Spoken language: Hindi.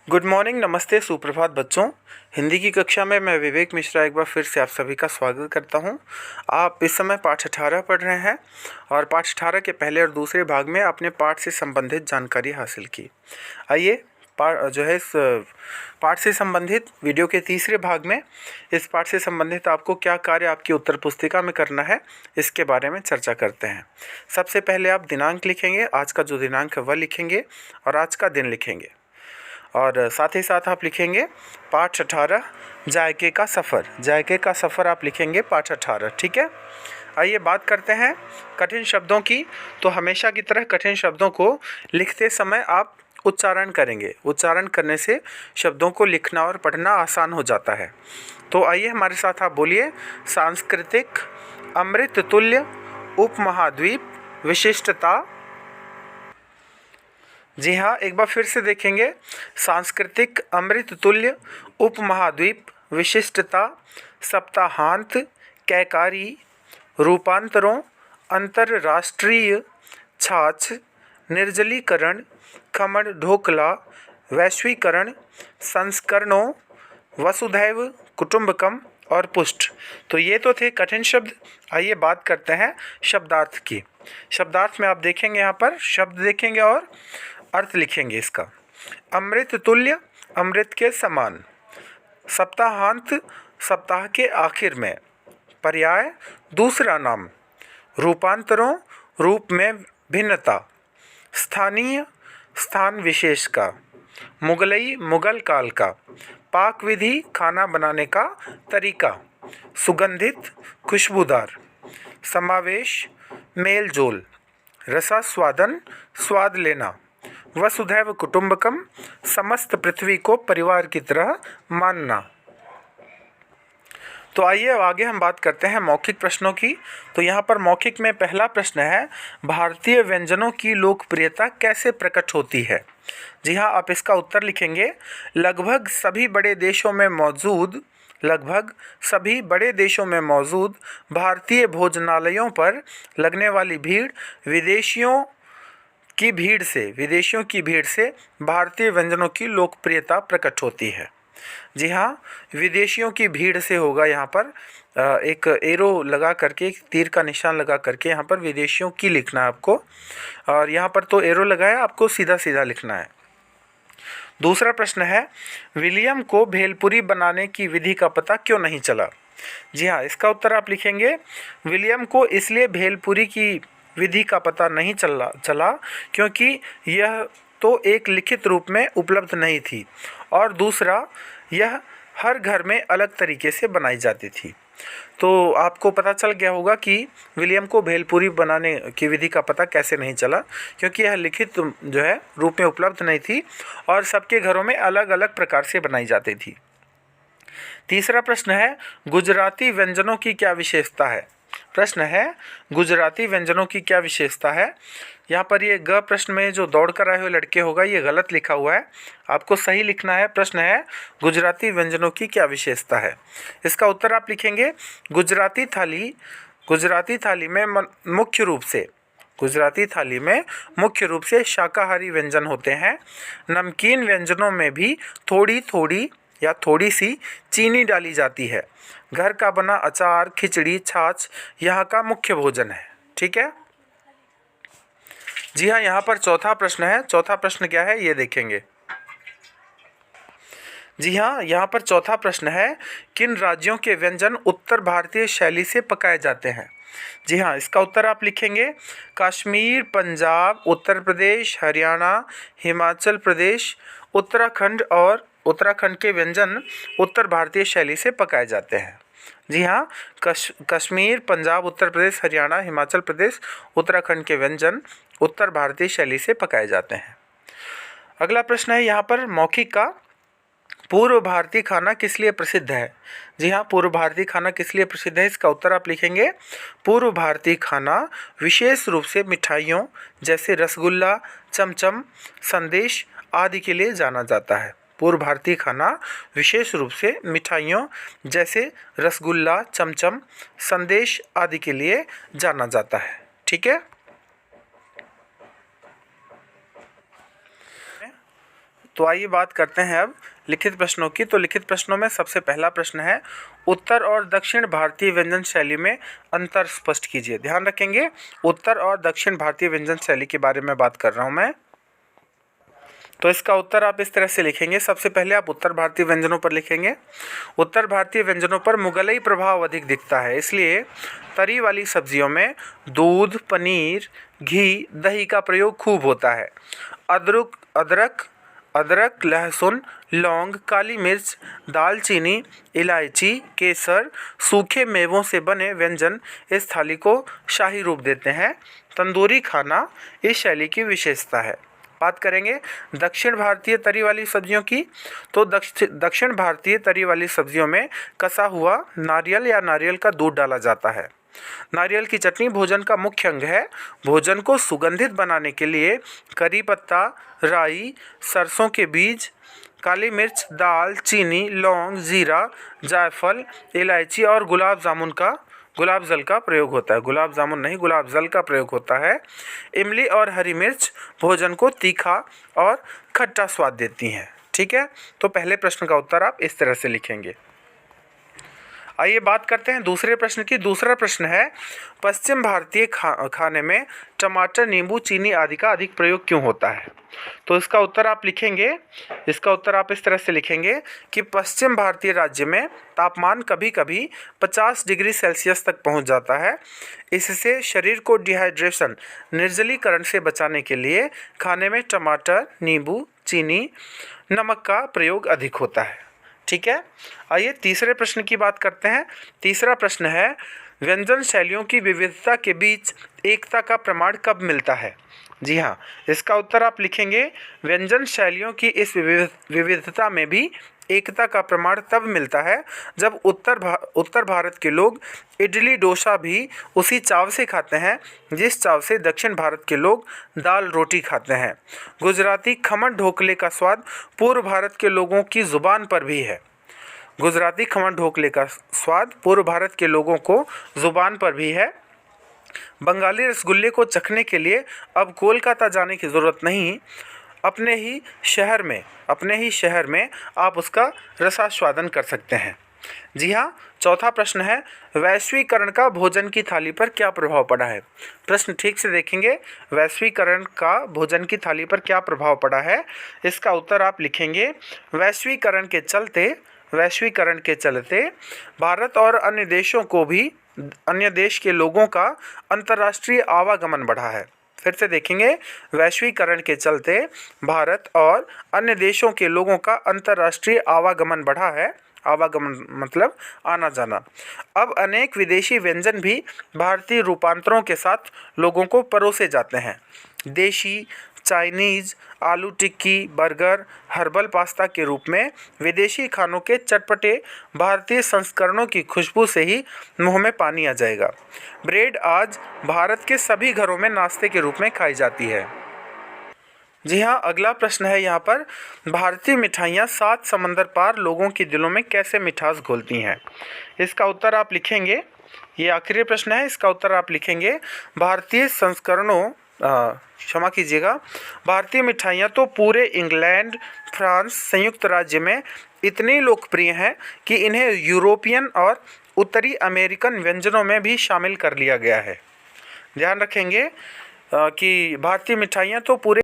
गुड मॉर्निंग, नमस्ते, सुप्रभात बच्चों। हिंदी की कक्षा में मैं विवेक मिश्रा एक बार फिर से आप सभी का स्वागत करता हूं। आप इस समय पाठ 18 पढ़ रहे हैं और पाठ 18 के पहले और दूसरे भाग में आपने पाठ से संबंधित जानकारी हासिल की। आइए इस पाठ से संबंधित वीडियो के तीसरे भाग में इस पाठ से संबंधित आपको क्या कार्य आपकी उत्तर पुस्तिका में करना है, इसके बारे में चर्चा करते हैं। सबसे पहले आप दिनांक लिखेंगे, आज का जो दिनांक है वह लिखेंगे और आज का दिन लिखेंगे। और साथ ही साथ आप लिखेंगे पाठ 18 जायके का सफ़र आप लिखेंगे पाठ 18। ठीक है। आइए बात करते हैं कठिन शब्दों की। तो हमेशा की तरह कठिन शब्दों को लिखते समय आप उच्चारण करेंगे। उच्चारण करने से शब्दों को लिखना और पढ़ना आसान हो जाता है। तो आइए हमारे साथ आप बोलिए, सांस्कृतिक, अमृत तुल्य, उपमहाद्वीप, विशिष्टता। जी हाँ, एक बार फिर से देखेंगे। सांस्कृतिक, अमृत तुल्य, उपमहाद्वीप, विशिष्टता, सप्ताहांत, कैकारी, रूपांतरों, अंतर्राष्ट्रीय, छाछ, निर्जलीकरण, खमण ढोकला, वैश्वीकरण, संस्करणों, वसुधैव कुटुंबकम और पुष्ट। तो ये तो थे कठिन शब्द। आइए बात करते हैं शब्दार्थ की। शब्दार्थ में आप देखेंगे, यहाँ पर शब्द देखेंगे और अर्थ लिखेंगे इसका। अमृत तुल्य, अमृत के समान। सप्ताहांत, सप्ताह के आखिर में। पर्याय, दूसरा नाम। रूपांतरों, रूप में भिन्नता। स्थानीय, स्थान विशेष का। मुगलई, मुगल काल का। पाक विधि, खाना बनाने का तरीका। सुगंधित, खुशबूदार। समावेश, मेल जोल। रसास्वादन, स्वाद लेना। वसुधैव कुटुंबकम, समस्त पृथ्वी को परिवार की तरह मानना। तो आइए आगे हम बात करते हैं मौखिक प्रश्नों की। तो यहाँ पर मौखिक में पहला प्रश्न है, भारतीय व्यंजनों की लोकप्रियता कैसे प्रकट होती है। जी हाँ, आप इसका उत्तर लिखेंगे। लगभग सभी बड़े देशों में मौजूद भारतीय भोजनालयों पर लगने वाली भीड़, विदेशियों की भीड़ से भारतीय व्यंजनों की लोकप्रियता प्रकट होती है। जी हाँ, विदेशियों की भीड़ से होगा। यहाँ पर एक एरो लगा करके, एक तीर का निशान लगा करके यहाँ पर विदेशियों की लिखना है आपको, और यहाँ पर तो एरो लगा है, आपको सीधा सीधा लिखना है। दूसरा प्रश्न है, विलियम को भेलपुरी बनाने की विधि का पता क्यों नहीं चला। जी हाँ, इसका उत्तर आप लिखेंगे। विलियम को इसलिए भेलपुरी की विधि का पता नहीं चला क्योंकि यह तो एक लिखित रूप में उपलब्ध नहीं थी, और दूसरा यह हर घर में अलग तरीके से बनाई जाती थी। तो आपको पता चल गया होगा कि विलियम को भेलपुरी बनाने की विधि का पता कैसे नहीं चला, क्योंकि यह लिखित रूप में उपलब्ध नहीं थी और सबके घरों में अलग अलग प्रकार से बनाई जाती थी। तीसरा प्रश्न है, गुजराती व्यंजनों की क्या विशेषता है। प्रश्न है, गुजराती व्यंजनों की क्या विशेषता है। यहाँ पर ये ग प्रश्न में जो दौड़ कर आए हुए लड़के होगा, ये गलत लिखा हुआ है, आपको सही लिखना है। प्रश्न है, गुजराती व्यंजनों की क्या विशेषता है। इसका उत्तर आप लिखेंगे। गुजराती थाली में मुख्य रूप से शाकाहारी व्यंजन होते हैं। नमकीन व्यंजनों में भी थोड़ी सी चीनी डाली जाती है। घर का बना अचार, खिचड़ी, छाछ यहाँ का मुख्य भोजन है। ठीक है। जी हाँ, यहाँ पर चौथा प्रश्न है। चौथा प्रश्न क्या है, ये देखेंगे। जी हाँ, यहाँ पर चौथा प्रश्न है, किन राज्यों के व्यंजन उत्तर भारतीय शैली से पकाए जाते हैं। जी हाँ, इसका उत्तर आप लिखेंगे। कश्मीर, पंजाब, उत्तर प्रदेश, हरियाणा, हिमाचल प्रदेश, उत्तराखंड के व्यंजन उत्तर भारतीय शैली से पकाए जाते हैं। जी हाँ, कश्मीर, पंजाब, उत्तर प्रदेश, हरियाणा, हिमाचल प्रदेश, उत्तराखंड के व्यंजन उत्तर भारतीय शैली से पकाए जाते हैं। अगला प्रश्न है यहाँ पर मौखिक का, पूर्व भारतीय खाना किस लिए प्रसिद्ध है। जी हाँ, पूर्व भारतीय खाना किस लिए प्रसिद्ध है, इसका उत्तर आप लिखेंगे। पूर्व भारतीय खाना विशेष रूप से मिठाइयों जैसे रसगुल्ला, चमचम, संदेश आदि के लिए जाना जाता है। पूर्व भारतीय खाना विशेष रूप से मिठाइयों जैसे रसगुल्ला, चमचम, संदेश आदि के लिए जाना जाता है। ठीक है। तो आइए बात करते हैं अब लिखित प्रश्नों की। तो लिखित प्रश्नों में सबसे पहला प्रश्न है, उत्तर और दक्षिण भारतीय व्यंजन शैली में अंतर स्पष्ट कीजिए। ध्यान रखेंगे, उत्तर और दक्षिण भारतीय व्यंजन शैली के बारे में बात कर रहा हूं मैं। तो इसका उत्तर आप इस तरह से लिखेंगे। सबसे पहले आप उत्तर भारतीय व्यंजनों पर लिखेंगे। उत्तर भारतीय व्यंजनों पर मुगलई प्रभाव अधिक दिखता है, इसलिए तरी वाली सब्जियों में दूध, पनीर, घी, दही का प्रयोग खूब होता है। अदरक, लहसुन, लौंग, काली मिर्च, दालचीनी, इलायची, केसर, सूखे मेवों से बने व्यंजन इस थाली को शाही रूप देते हैं। तंदूरी खाना इस शैली की विशेषता है। बात करेंगे दक्षिण भारतीय तरी वाली सब्जियों की। तो दक्षिण भारतीय तरी वाली सब्जियों में कसा हुआ नारियल या नारियल का दूध डाला जाता है। नारियल की चटनी भोजन का मुख्य अंग है। भोजन को सुगंधित बनाने के लिए करी पत्ता, राई, सरसों के बीज, काली मिर्च, दाल चीनी, लौंग, जीरा, जायफल, इलायची और गुलाब जल का प्रयोग होता है। गुलाब जामुन नहीं, गुलाब जल का प्रयोग होता है। इमली और हरी मिर्च भोजन को तीखा और खट्टा स्वाद देती हैं। ठीक है, तो पहले प्रश्न का उत्तर आप इस तरह से लिखेंगे। आइए बात करते हैं दूसरे प्रश्न की। दूसरा प्रश्न है, पश्चिम भारतीय खाने में टमाटर, नींबू, चीनी आदि का अधिक प्रयोग क्यों होता है? तो इसका उत्तर आप लिखेंगे। इसका उत्तर आप इस तरह से लिखेंगे कि पश्चिम भारतीय राज्य में तापमान कभी कभी 50 डिग्री सेल्सियस तक पहुंच जाता है। इससे शरीर को डिहाइड्रेशन, निर्जलीकरण से बचाने के लिए खाने में टमाटर, नींबू, चीनी, नमक का प्रयोग अधिक होता है। ठीक है, आइए तीसरे प्रश्न की बात करते हैं। तीसरा प्रश्न है, व्यंजन शैलियों की विविधता के बीच एकता का प्रमाण कब मिलता है? जी हाँ, इसका उत्तर आप लिखेंगे, व्यंजन शैलियों की इस विविधता में भी एकता का प्रमाण तब मिलता है जब उत्तर भारत के लोग इडली डोसा भी उसी चाव से खाते हैं जिस चाव से दक्षिण भारत के लोग दाल रोटी खाते हैं। गुजराती खमन ढोकले का स्वाद पूर्व भारत के लोगों की ज़ुबान पर भी है। गुजराती खमन ढोकले का स्वाद पूर्व भारत के लोगों को ज़ुबान पर भी है। बंगाली रसगुल्ले को चखने के लिए अब कोलकाता जाने की ज़रूरत नहीं, अपने ही शहर में आप उसका रसास्वादन कर सकते हैं। जी हाँ, चौथा प्रश्न है, वैश्वीकरण का भोजन की थाली पर क्या प्रभाव पड़ा है? प्रश्न ठीक से देखेंगे, वैश्वीकरण का भोजन की थाली पर क्या प्रभाव पड़ा है? इसका उत्तर आप लिखेंगे, वैश्वीकरण के चलते भारत और अन्य देश के लोगों का अंतर्राष्ट्रीय आवागमन बढ़ा है। फिर से देखेंगे, वैश्वीकरण के चलते भारत और अन्य देशों के लोगों का अंतर्राष्ट्रीय आवागमन बढ़ा है। आवागमन मतलब आना जाना। अब अनेक विदेशी व्यंजन भी भारतीय रूपांतरों के साथ लोगों को परोसे जाते हैं। देशी, चाइनीज़, आलू टिक्की, बर्गर, हर्बल पास्ता के रूप में विदेशी खानों के चटपटे भारतीय संस्करणों की खुशबू से ही मुंह में पानी आ जाएगा। ब्रेड आज भारत के सभी घरों में नाश्ते के रूप में खाई जाती है। जी हाँ, अगला प्रश्न है यहाँ पर, भारतीय मिठाइयाँ 7 समंदर पार लोगों के दिलों में कैसे मिठास घोलती हैं? इसका उत्तर आप लिखेंगे। ये आखिरी प्रश्न है, इसका उत्तर आप लिखेंगे, भारतीय मिठाइयाँ तो पूरे इंग्लैंड, फ्रांस, संयुक्त राज्य में इतनी लोकप्रिय हैं कि इन्हें यूरोपियन और उत्तरी अमेरिकन व्यंजनों में भी शामिल कर लिया गया है। ध्यान रखेंगे कि भारतीय मिठाइयाँ तो पूरे